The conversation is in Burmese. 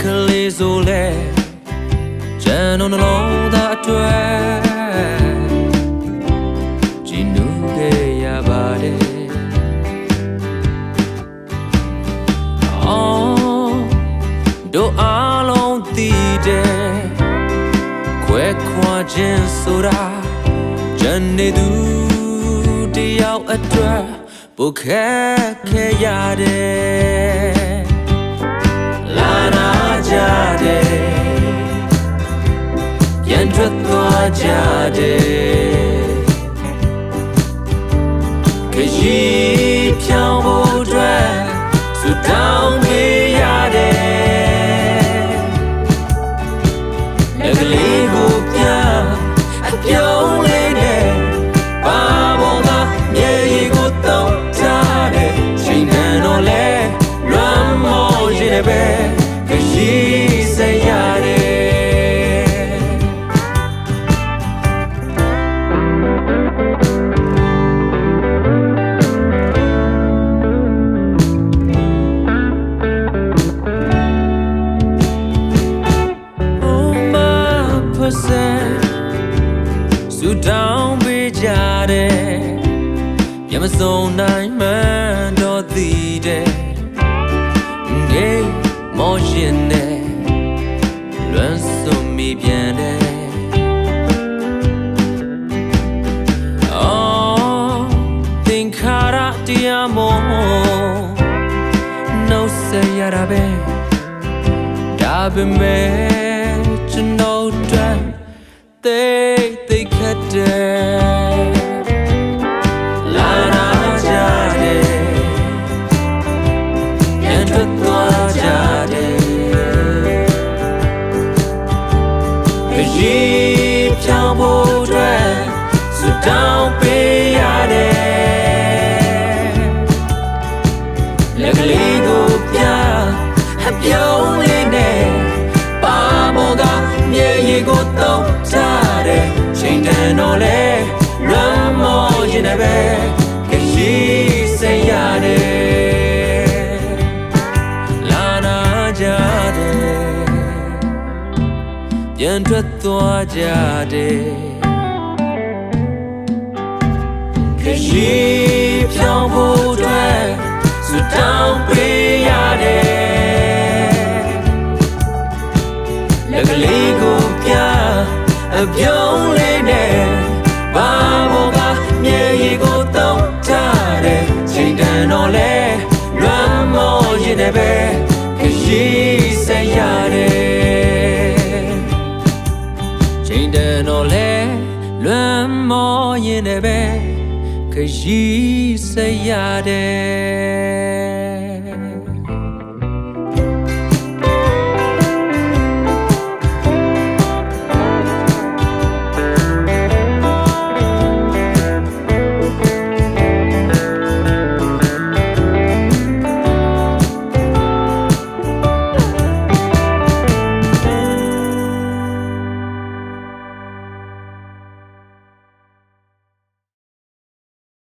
ကလေးဆိုလဲကျန်တော့နှလုံးသားအတွက်ကြည်နူးခဲ့ရပါတယ်တို့အားလုံးသိတယ်ခွဲခွာခြင်းဆိုတာကျန်နေသူတယောက်အတွက်ပုခက်ခဲ့ရတယ်လာနာကြတယ်ပြန်ထွက်သွားကြတယ်ခရီးဖြောင်းဖို့အတွက်ဆုတောင်းပေးရတယ်ကလေးကိုပြအပြုံးလေးနဲ့ပါပေါ်ကမြေကြီးကိုတောင်းထားတဲ့ချိန်တန်တော့လဲလွမ်းမောရင်လည်းပဲခရီးဆက်ရတယ်ဆုတောင်းပေးကြတယ်ပြမစုံနိုင်မှန်းတော့သိတယ်ငေးမောရှင်နဲ့လွမ်းစွန်မိပြန်တယ်အော်သင်္ခါရတရားမောနှုတ်ဆက်ရတာပဲဒါပေမဲ့ကျွန်တော်တို့they cut down la na jade and twa jade ji phyaung pho twat su taung pe yade la kali ko pya ha pyaung le ne pa mo ga mye yi ko taungချိန်တန်တော့လဲလွမ်းမောရင်လည်းပဲခရီးဆက်ရတယ်လာနာကြတယ်ပြန်ထွက်သွားကြတယ်ခရီးဖြောင်းဖို့အတွက်ဆုတောင်းပေးရတယ်လက်ကလေးကိုပြအပြုံးလေးနဲ့ဘာဘောကမြေကြီးကိုတောင်းထားတဲ့ချိန်တန်တော့လဲလွမ်းမောရင်လည်းပဲခရီးဆက်ရတယ်ချိန်တန်တော့လဲလွမ်းမောရင်လည်းပဲခရီးဆက်ရတယ်